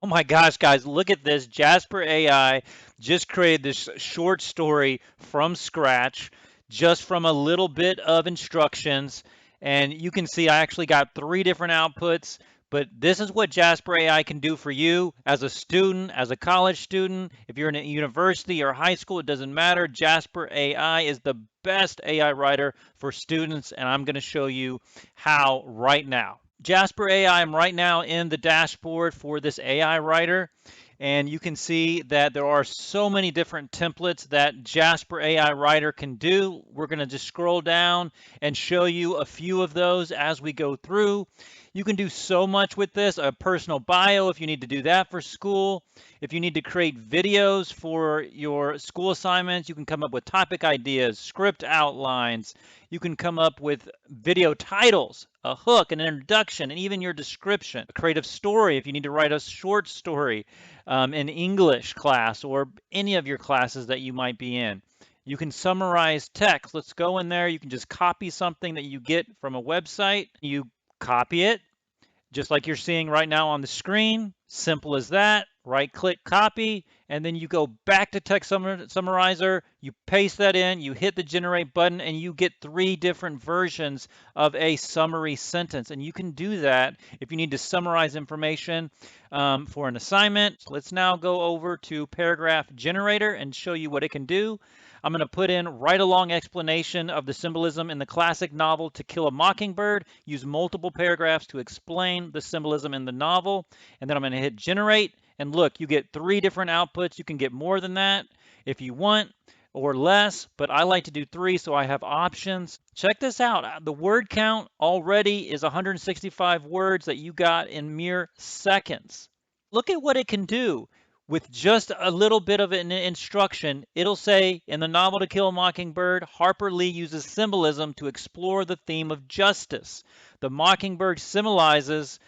Oh my gosh, guys, look at this. Jasper AI just created this short story from scratch, just from a little bit of instructions. And you can see I actually got three different outputs. But this is what Jasper AI can do for you as a student, as a college student. If you're in a university or high school, it doesn't matter. Jasper AI is the best AI writer for students, and I'm going to show you how right now. Jasper AI, I'm right now in the dashboard for this AI writer, and you can see that there are so many different templates that Jasper AI writer can do. We're going to just scroll down and show you a few of those as we go through. You can do so much with this, a personal bio if you need to do that for school. If you need to create videos for your school assignments, you can come up with topic ideas, script outlines. You can come up with video titles, a hook, an introduction, and even your description. A creative story if you need to write a short story in English class or any of your classes that you might be in. You can summarize text. Let's go in there. You can just copy something that you get from a website. You copy it, just like you're seeing right now on the screen. Simple as that. Right click, copy, and then you go back to text summarizer, you paste that in, you hit the generate button, and you get three different versions of a summary sentence. And you can do that if you need to summarize information for an assignment. Let's now go over to paragraph generator and show you what it can do. I'm going to put in right along explanation of the symbolism in the classic novel To Kill a Mockingbird. Use multiple paragraphs to explain the symbolism in the novel. And then I'm going to hit generate. And look, you get three different outputs. You can get more than that if you want or less, but I like to do three, so I have options. Check this out. The word count already is 165 words that you got in mere seconds. Look at what it can do. With just a little bit of an instruction, it'll say in the novel To Kill a Mockingbird, Harper Lee uses symbolism to explore the theme of justice. The mockingbird symbolizes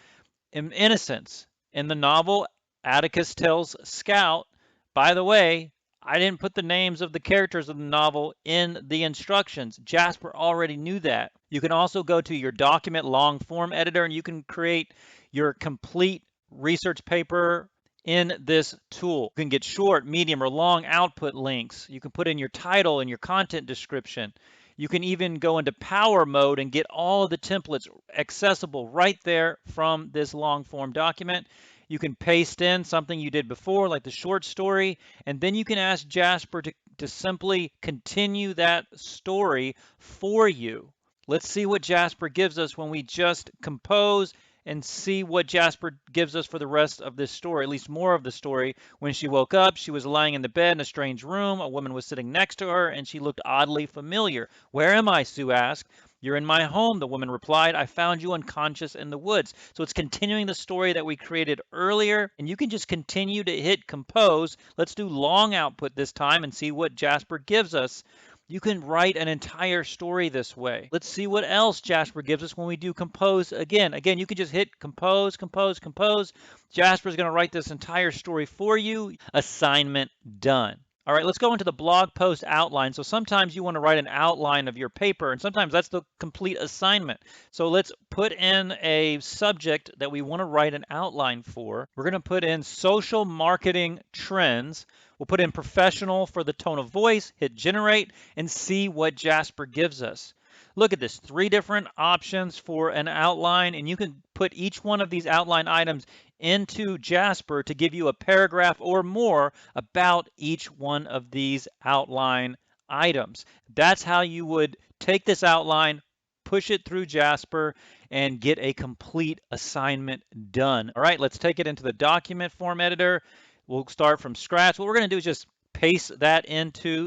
innocence. In the novel, Atticus tells Scout, by the way, I didn't put the names of the characters of the novel in the instructions. Jasper already knew that. You can also go to your document long form editor and you can create your complete research paper in this tool. You can get short, medium, or long output links. You can put in your title and your content description. You can even go into power mode and get all of the templates accessible right there from this long form document. You can paste in something you did before, like the short story, and then you can ask Jasper to simply continue that story for you. Let's see what Jasper gives us when we just compose and see what Jasper gives us for the rest of this story, at least more of the story. When she woke up, she was lying in the bed in a strange room. A woman was sitting next to her, and she looked oddly familiar. Where am I? Sue asked. You're in my home, the woman replied. I found you unconscious in the woods. So it's continuing the story that we created earlier, and you can just continue to hit compose. Let's do long output this time and see what Jasper gives us. You can write an entire story this way. Let's see what else Jasper gives us when we do compose again. Again, you can just hit compose, compose, compose. Jasper's going to write this entire story for you. Assignment done. All right, let's go into the blog post outline. So sometimes you want to write an outline of your paper, and sometimes that's the complete assignment. So let's put in a subject that we want to write an outline for. We're going to put in social marketing trends. We'll put in professional for the tone of voice, hit generate, and see what Jasper gives us. Look at this, three different options for an outline, and you can put each one of these outline items into Jasper to give you a paragraph or more about each one of these outline items. That's how you would take this outline, push it through Jasper, and get a complete assignment done. All right, let's take it into the document form editor. We'll start from scratch. What we're going to do is just paste that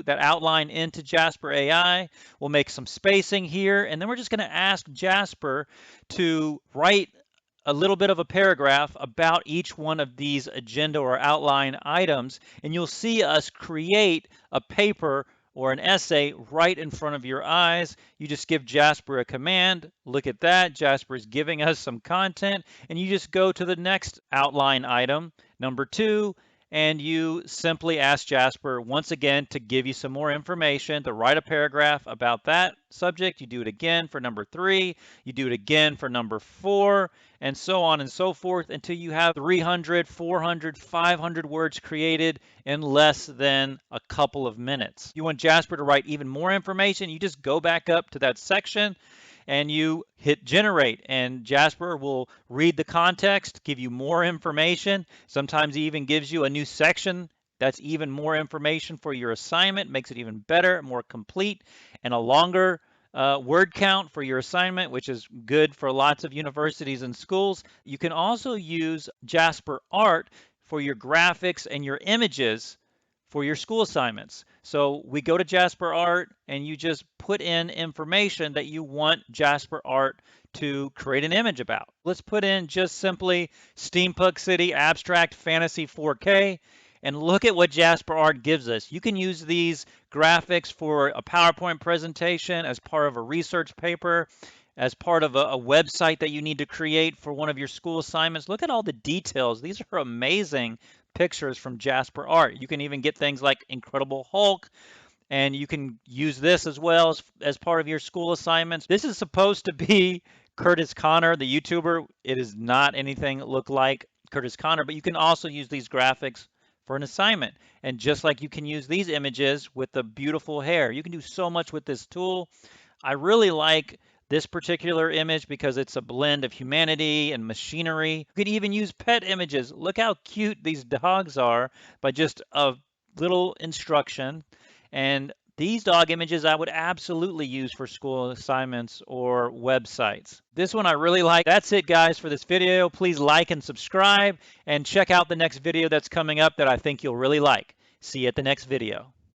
outline into Jasper AI. We'll make some spacing here, and then we're just going to ask Jasper to write a little bit of a paragraph about each one of these agenda or outline items, and you'll see us create a paper or an essay right in front of your eyes. You just give Jasper a command. Look at that. Jasper is giving us some content, and you just go to the next outline item, number 2, and you simply ask Jasper once again to give you some more information, to write a paragraph about that subject. You do it again for number 3, you do it again for number 4, and so on and so forth until you have 300, 400, 500 words created in less than a couple of minutes. You want Jasper to write even more information, you just go back up to that section and you hit generate, and Jasper will read the context, give you more information. Sometimes he even gives you a new section that's even more information for your assignment, makes it even better, more complete, and a longer word count for your assignment, which is good for lots of universities and schools. You can also use Jasper Art for your graphics and your images for your school assignments. So we go to Jasper Art and you just put in information that you want Jasper Art to create an image about. Let's put in just simply Steampunk City Abstract Fantasy 4K and look at what Jasper Art gives us. You can use these graphics for a PowerPoint presentation, as part of a research paper, as part of a website that you need to create for one of your school assignments. Look at all the details. These are amazing pictures from Jasper Art. You can even get things like Incredible Hulk, and you can use this as well as part of your school assignments. This is supposed to be Curtis Connor, the YouTuber. It is not anything that look like Curtis Connor, but you can also use these graphics for an assignment. And just like you can use these images with the beautiful hair, you can do so much with this tool. I really like this particular image because it's a blend of humanity and machinery. You can even use pet images. Look how cute these dogs are by just a little instruction. And these dog images I would absolutely use for school assignments or websites. This one I really like. That's it, guys, for this video. Please like and subscribe and check out the next video that's coming up that I think you'll really like. See you at the next video.